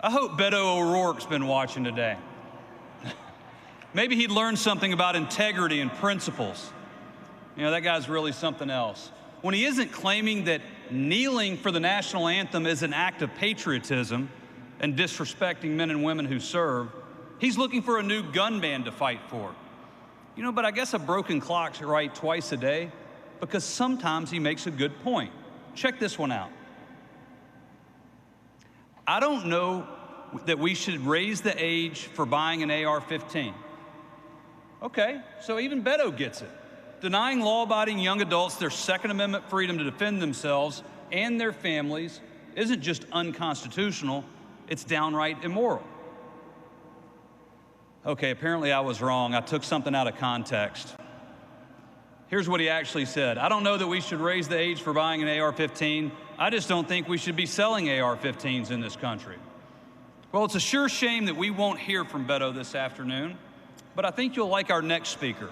I hope Beto O'Rourke's been watching today. Maybe he'd learn something about integrity and principles. You know, that guy's really something else. When he isn't claiming that kneeling for the national anthem is an act of patriotism and disrespecting men and women who serve, he's looking for a new gun ban to fight for. You know, but I guess a broken clock's right twice a day, because sometimes he makes a good point. Check this one out. I don't know that we should raise the age for buying an AR-15. Okay, so even Beto gets it. Denying law-abiding young adults their Second Amendment freedom to defend themselves and their families isn't just unconstitutional, it's downright immoral. Okay, apparently I was wrong. I took something out of context. Here's what he actually said. I don't know that we should raise the age for buying an AR-15. I just don't think we should be selling AR-15s in this country. Well, it's a sure shame that we won't hear from Beto this afternoon, but I think you'll like our next speaker.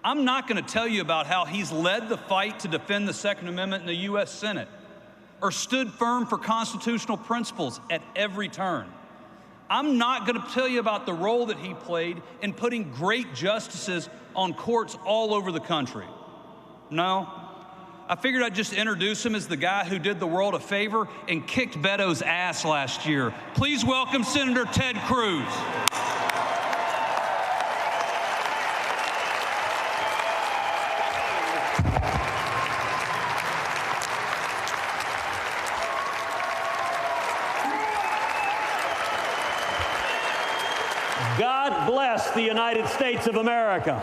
I'm not going to tell you about how he's led the fight to defend the Second Amendment in the U.S. Senate or stood firm for constitutional principles at every turn. I'm not going to tell you about the role that he played in putting great justices on courts all over the country. No, I figured I'd just introduce him as the guy who did the world a favor and kicked Beto's ass last year. Please welcome Senator Ted Cruz. God bless the United States of America.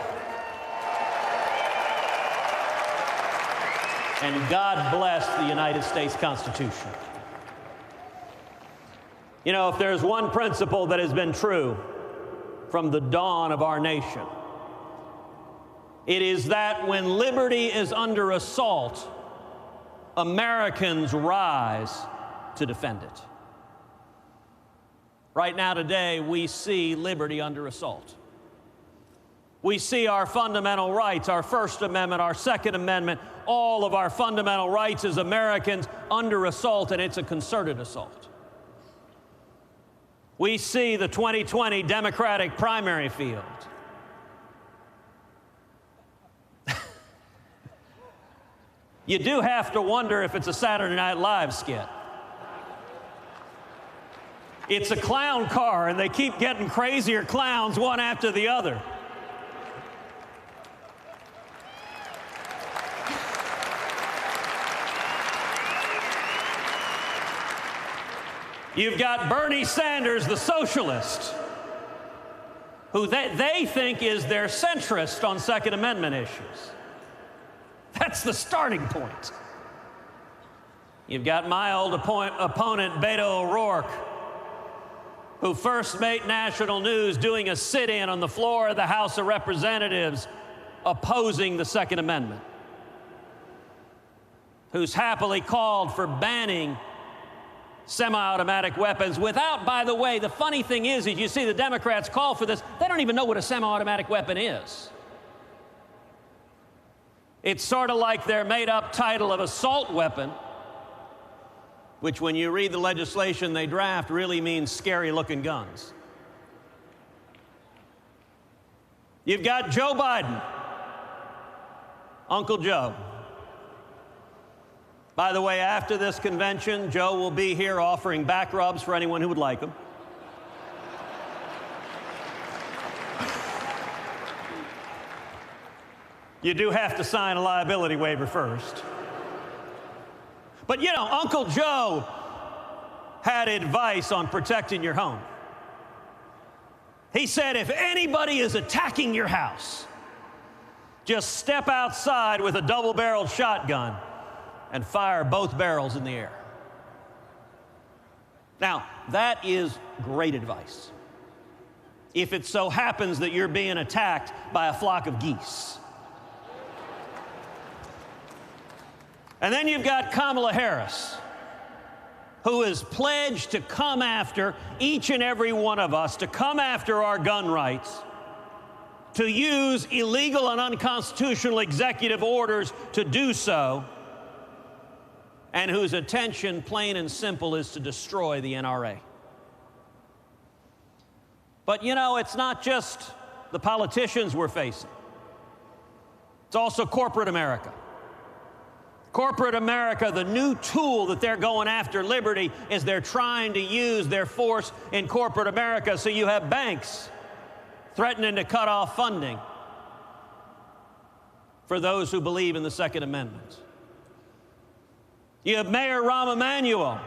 And God bless the United States Constitution. You know, if there's one principle that has been true from the dawn of our nation, it is that when liberty is under assault, Americans rise to defend it. Right now today, we see liberty under assault. We see our fundamental rights, our First Amendment, our Second Amendment, all of our fundamental rights as Americans under assault, and it's a concerted assault. We see the 2020 Democratic primary field. You do have to wonder if it's a Saturday Night Live skit. It's a clown car, and they keep getting crazier clowns one after the other. You've got Bernie Sanders, the socialist, who they think is their centrist on Second Amendment issues. That's the starting point. You've got my old opponent, Beto O'Rourke, who first made national news doing a sit-in on the floor of the House of Representatives opposing the Second Amendment, who's happily called for banning semi-automatic weapons without, by the way, the funny thing is you see the Democrats call for this, they don't even know what a semi-automatic weapon is. It's sort of like their made-up title of assault weapon, which when you read the legislation they draft really means scary-looking guns. You've got Joe Biden, Uncle Joe. By the way, after this convention, Joe will be here offering back rubs for anyone who would like them. You do have to sign a liability waiver first. But you know, Uncle Joe had advice on protecting your home. He said, if anybody is attacking your house, just step outside with a double-barreled shotgun and fire both barrels in the air. Now, that is great advice if it so happens that you're being attacked by a flock of geese. And then you've got Kamala Harris, who is pledged to come after each and every one of us, to come after our gun rights, to use illegal and unconstitutional executive orders to do so, and whose intention, plain and simple, is to destroy the NRA. But you know, it's not just the politicians we're facing. It's also corporate America. Corporate America, the new tool that they're going after liberty is they're trying to use their force in corporate America. So you have banks threatening to cut off funding for those who believe in the Second Amendment. You have Mayor Rahm Emanuel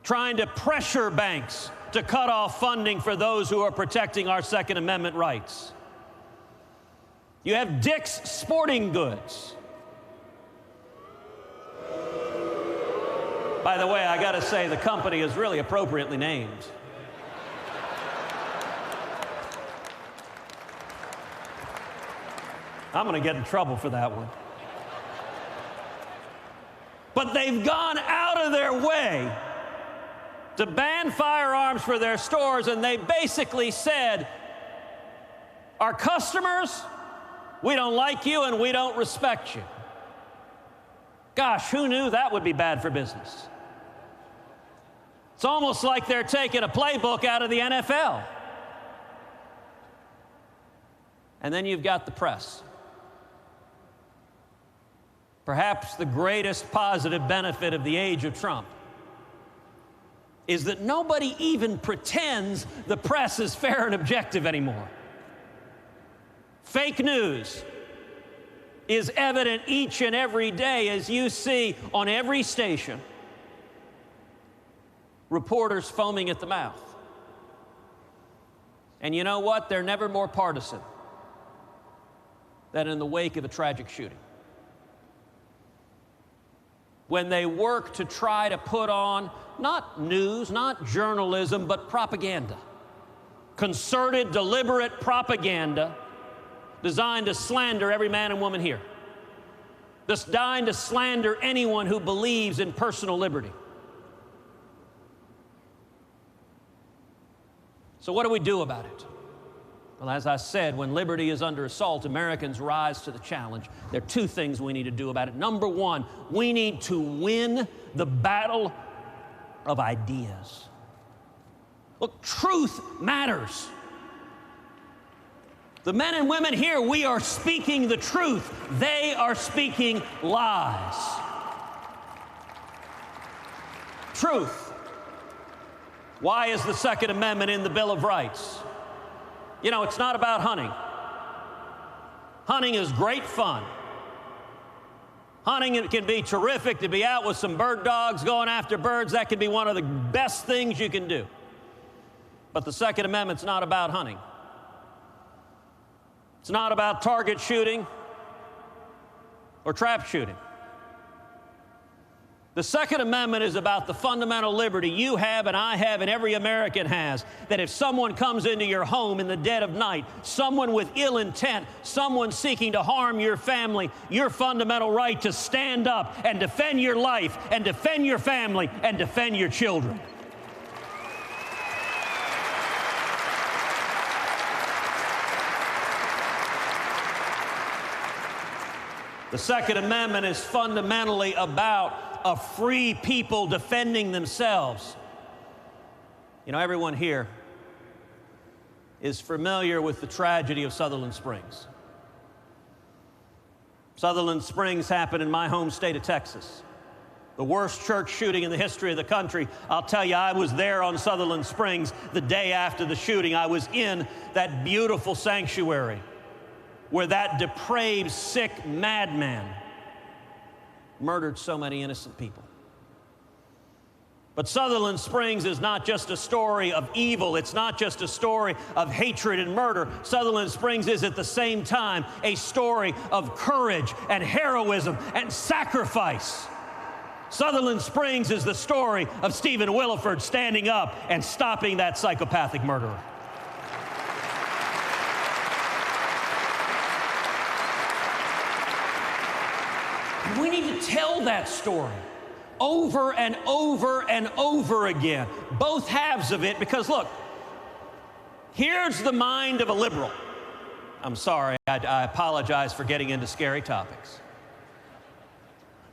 trying to pressure banks to cut off funding for those who are protecting our Second Amendment rights. You have Dick's Sporting Goods. By the way, I got to say, the company is really appropriately named. I'm going to get in trouble for that one. But they've gone out of their way to ban firearms for their stores, and they basically said, our customers, we don't like you and we don't respect you. Gosh, who knew that would be bad for business? It's almost like they're taking a playbook out of the NFL. And then you've got the press. Perhaps the greatest positive benefit of the age of Trump is that nobody even pretends the press is fair and objective anymore. Fake news is evident each and every day as you see on every station reporters foaming at the mouth. And you know what? They're never more partisan than in the wake of a tragic shooting. When they work to try to put on not news, not journalism, but propaganda. Concerted, deliberate propaganda designed to slander every man and woman here. Designed to slander anyone who believes in personal liberty. So what do we do about it? Well, as I said, when liberty is under assault, Americans rise to the challenge. There are two things we need to do about it. Number one, we need to win the battle of ideas. Look, truth matters. The men and women here, we are speaking the truth. They are speaking lies. Truth. Why is the Second Amendment in the Bill of Rights? You know, it's not about hunting. Hunting is great fun. Hunting, it can be terrific to be out with some bird dogs going after birds. That can be one of the best things you can do. But the Second Amendment's not about hunting. It's not about target shooting or trap shooting. The Second Amendment is about the fundamental liberty you have and I have and every American has, that if someone comes into your home in the dead of night, someone with ill intent, someone seeking to harm your family, your fundamental right to stand up and defend your life and defend your family and defend your children. The Second Amendment is fundamentally about a free people defending themselves. You know, everyone here is familiar with the tragedy of Sutherland Springs. Sutherland Springs happened in my home state of Texas. The worst church shooting in the history of the country. I'll tell you, I was there on Sutherland Springs the day after the shooting. I was in that beautiful sanctuary where that depraved, sick madman murdered so many innocent people. But Sutherland Springs is not just a story of evil. It's not just a story of hatred and murder. Sutherland Springs is at the same time a story of courage and heroism and sacrifice. Sutherland Springs is the story of Stephen Williford standing up and stopping that psychopathic murderer. We need to tell that story over and over and over again, both halves of it, because look, here's the mind of a liberal. I'm sorry, I apologize for getting into scary topics.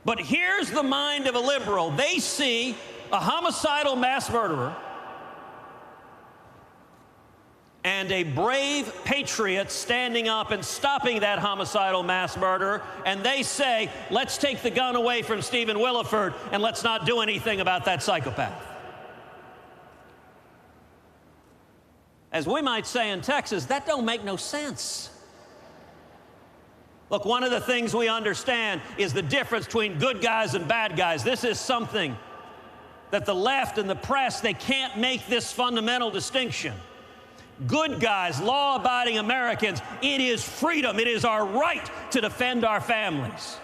But here's the mind of a liberal. They see a homicidal mass murderer and a brave patriot standing up and stopping that homicidal mass murderer, and they say, let's take the gun away from Stephen Williford and let's not do anything about that psychopath. As we might say in Texas, that don't make no sense. Look, one of the things we understand is the difference between good guys and bad guys. This is something that the left and the press, they can't make this fundamental distinction. Good guys, law-abiding Americans, it is freedom. It is our right to defend our families.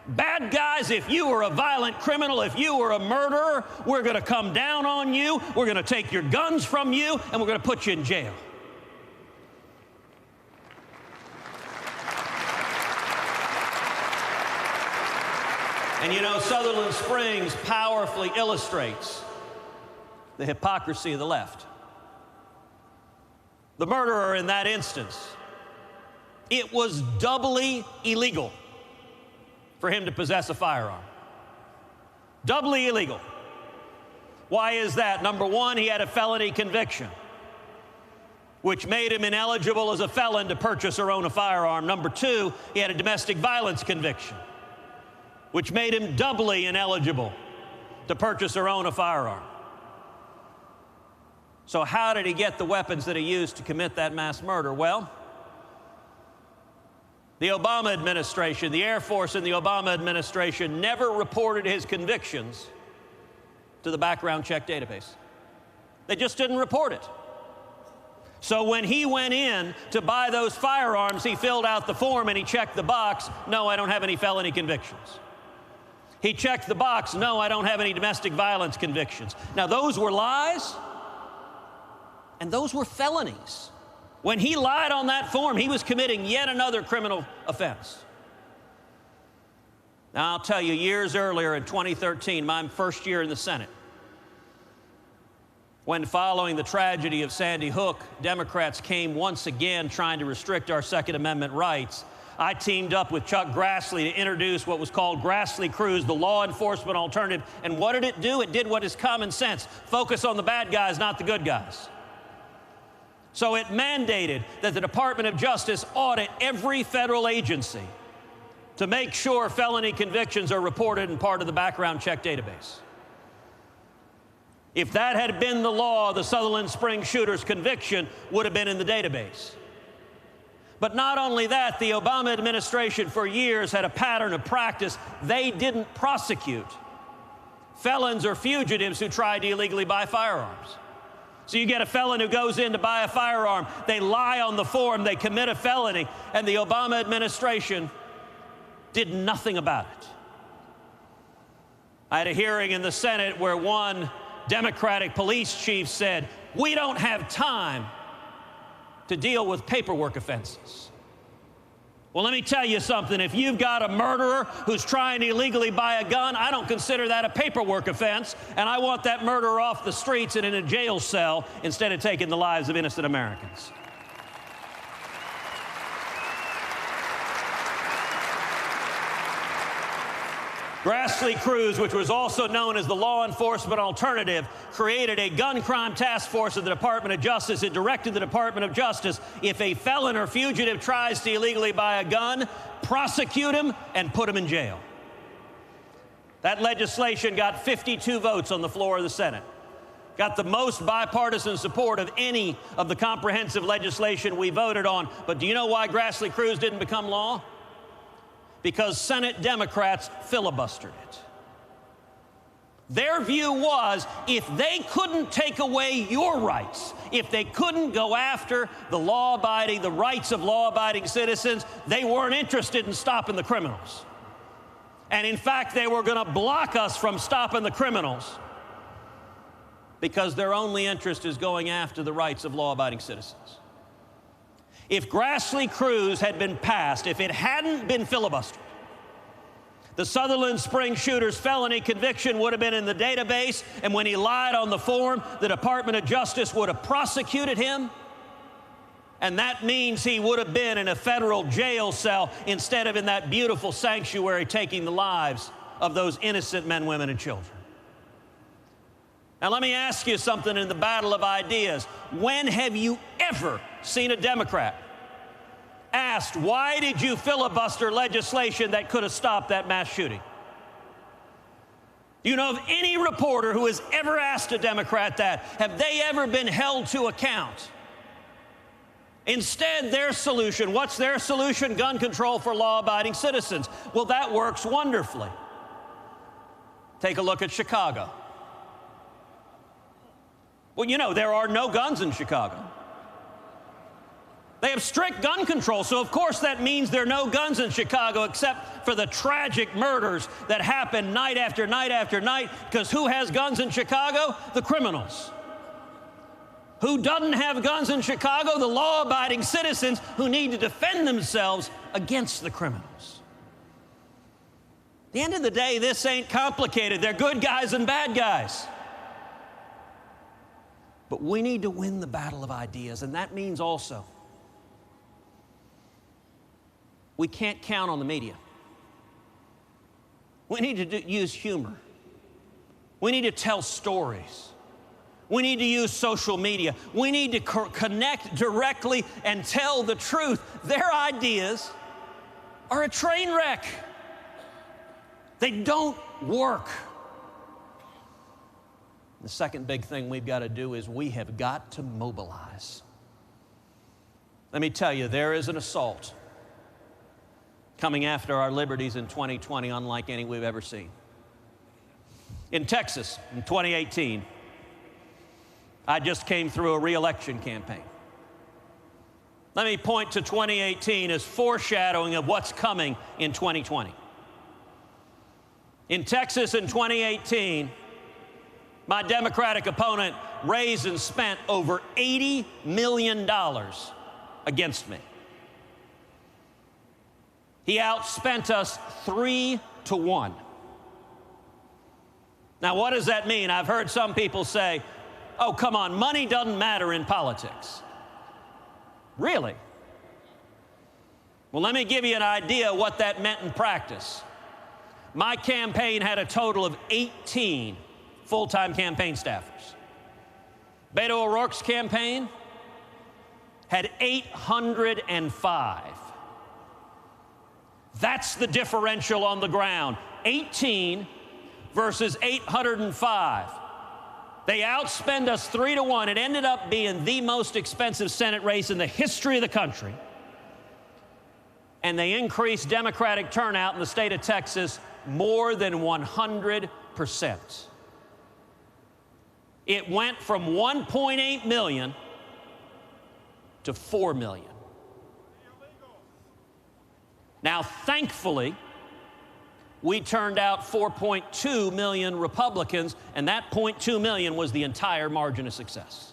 Bad guys, if you are a violent criminal, if you are a murderer, we're going to come down on you, we're going to take your guns from you, and we're going to put you in jail. And you know, Sutherland Springs powerfully illustrates the hypocrisy of the left. The murderer in that instance, it was doubly illegal for him to possess a firearm. Doubly illegal. Why is that? Number one, he had a felony conviction, which made him ineligible as a felon to purchase or own a firearm. Number two, he had a domestic violence conviction, which made him doubly ineligible to purchase or own a firearm. So how did he get the weapons that he used to commit that mass murder? Well, the Obama administration, the Air Force in the Obama administration never reported his convictions to the background check database. They just didn't report it. So when he went in to buy those firearms, he filled out the form and he checked the box, no, I don't have any felony convictions. He checked the box, no, I don't have any domestic violence convictions. Now those were lies and those were felonies. When he lied on that form, he was committing yet another criminal offense. Now, I'll tell you, years earlier in 2013, my first year in the Senate, when following the tragedy of Sandy Hook, Democrats came once again trying to restrict our Second Amendment rights, I teamed up with Chuck Grassley to introduce what was called Grassley-Cruz, the law enforcement alternative. And what did it do? It did what is common sense. Focus on the bad guys, not the good guys. So it mandated that the Department of Justice audit every federal agency to make sure felony convictions are reported and part of the background check database. If that had been the law, the Sutherland Springs shooter's conviction would have been in the database. But not only that, the Obama administration for years had a pattern of practice. They didn't prosecute felons or fugitives who tried to illegally buy firearms. So you get a felon who goes in to buy a firearm, they lie on the form, they commit a felony, and the Obama administration did nothing about it. I had a hearing in the Senate where one Democratic police chief said, we don't have time to deal with paperwork offenses. Well, let me tell you something. If you've got a murderer who's trying to illegally buy a gun, I don't consider that a paperwork offense, and I want that murderer off the streets and in a jail cell instead of taking the lives of innocent Americans. Grassley-Cruz, which was also known as the law enforcement alternative, created a gun crime task force of the Department of Justice. It directed the Department of Justice, if a felon or fugitive tries to illegally buy a gun, prosecute him and put him in jail. That legislation got 52 votes on the floor of the Senate. Got the most bipartisan support of any of the comprehensive legislation we voted on. But do you know why Grassley-Cruz didn't become law? Because Senate Democrats filibustered it. Their view was, if they couldn't take away your rights, if they couldn't go after the law-abiding, the rights of law-abiding citizens, they weren't interested in stopping the criminals. And in fact, they were going to block us from stopping the criminals because their only interest is going after the rights of law-abiding citizens. If Grassley-Cruz had been passed, if it hadn't been filibustered, the Sutherland Springs shooter's felony conviction would have been in the database, and when he lied on the form, the Department of Justice would have prosecuted him, and that means he would have been in a federal jail cell instead of in that beautiful sanctuary taking the lives of those innocent men, women, and children. Now, let me ask you something in the battle of ideas. When have you ever seen a Democrat asked, why did you filibuster legislation that could have stopped that mass shooting? Do you know of any reporter who has ever asked a Democrat that? Have they ever been held to account? Instead, their solution, what's their solution? Gun control for law-abiding citizens. Well, that works wonderfully. Take a look at Chicago. Well, you know, there are no guns in Chicago. They have strict gun control, so of course that means there are no guns in Chicago except for the tragic murders that happen night after night after night, because who has guns in Chicago? The criminals. Who doesn't have guns in Chicago? The law-abiding citizens who need to defend themselves against the criminals. At the end of the day, this ain't complicated. They're good guys and bad guys. But we need to win the battle of ideas, and that means also we can't count on the media. We need to use humor. We need to tell stories. We need to use social media. We need to connect directly and tell the truth. Their ideas are a train wreck. They don't work. The second big thing we've got to do is we have got to mobilize. Let me tell you, there is an assault coming after our liberties in 2020 unlike any we've ever seen. In Texas, in 2018, I just came through a re-election campaign. Let me point to 2018 as foreshadowing of what's coming in 2020. In Texas in 2018, my Democratic opponent raised and spent over $80 million against me. He outspent us 3-1. Now, what does that mean? I've heard some people say, oh, come on, money doesn't matter in politics. Really? Well, let me give you an idea of what that meant in practice. My campaign had a total of 18 full-time campaign staffers. Beto O'Rourke's campaign had 805. That's the differential on the ground. 18 versus 805. They outspend us 3-1. It ended up being the most expensive Senate race in the history of the country. And they increased Democratic turnout in the state of Texas more than 100%. It went from 1.8 million to 4 million. Now, thankfully, we turned out 4.2 million Republicans, and that 0.2 million was the entire margin of success.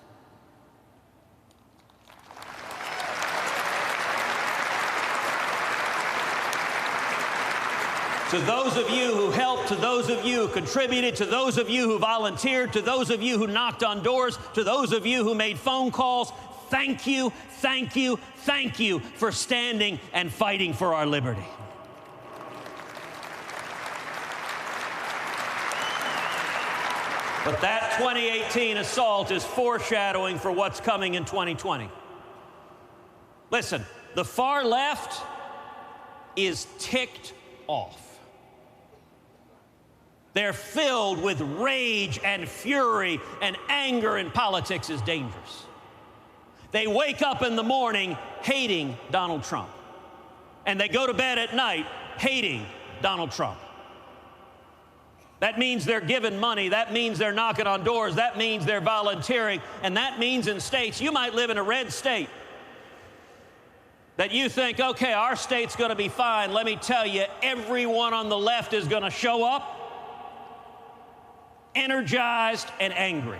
To those of you who helped, to those of you who contributed, to those of you who volunteered, to those of you who knocked on doors, to those of you who made phone calls, thank you, thank you, thank you for standing and fighting for our liberty. But that 2018 assault is foreshadowing for what's coming in 2020. Listen, the far left is ticked off. They're filled with rage and fury, and anger in politics is dangerous. They wake up in the morning hating Donald Trump, and they go to bed at night hating Donald Trump. That means they're giving money. That means they're knocking on doors. That means they're volunteering. And that means in states, you might live in a red state, that you think, okay, our state's going to be fine. Let me tell you, everyone on the left is going to show up energized and angry.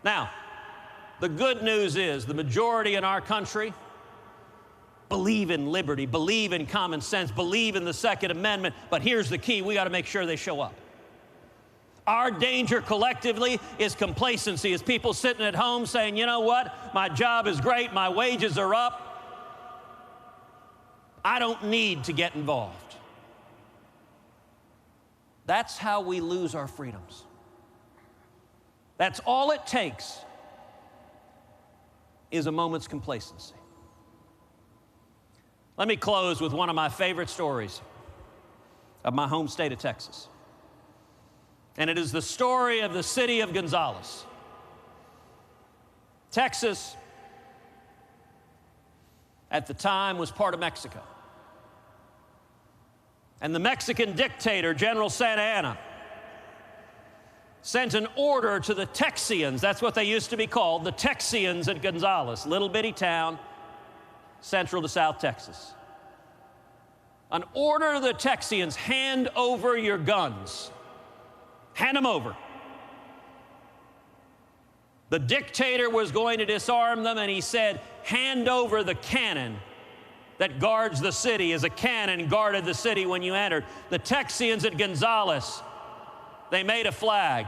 Now, the good news is the majority in our country believe in liberty, believe in common sense, believe in the Second Amendment, but here's the key: we got to make sure they show up. Our danger collectively is complacency, is people sitting at home saying, you know what, my job is great, my wages are up, I don't need to get involved. That's how we lose our freedoms. That's all it takes is a moment's complacency. Let me close with one of my favorite stories of my home state of Texas. And it is the story of the city of Gonzales. Texas, at the time, was part of Mexico. And the Mexican dictator, General Santa Anna, sent an order to the Texians, that's what they used to be called, the Texians at Gonzales, little bitty town, central to South Texas. An order to the Texians, hand over your guns. Hand them over. The dictator was going to disarm them, and he said, hand over the cannon that guards the city, as a cannon guarded the city when you entered. The Texians at Gonzales, they made a flag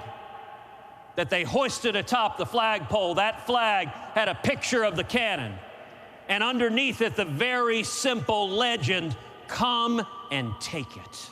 that they hoisted atop the flagpole. That flag had a picture of the cannon, and underneath it, the very simple legend, come and take it.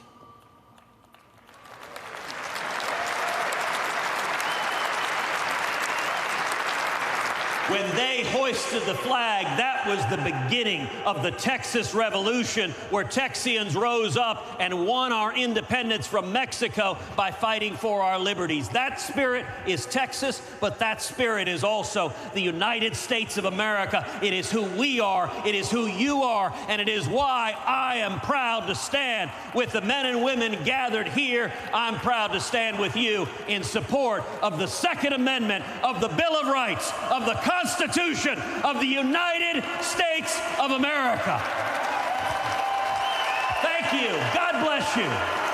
When they hoisted the flag, that was the beginning of the Texas Revolution, where Texians rose up and won our independence from Mexico by fighting for our liberties. That spirit is Texas, but that spirit is also the United States of America. It is who we are, it is who you are, and it is why I am proud to stand with the men and women gathered here. I'm proud to stand with you in support of the Second Amendment of the Bill of Rights, of the Constitution of the United States of America. Thank you. God bless you.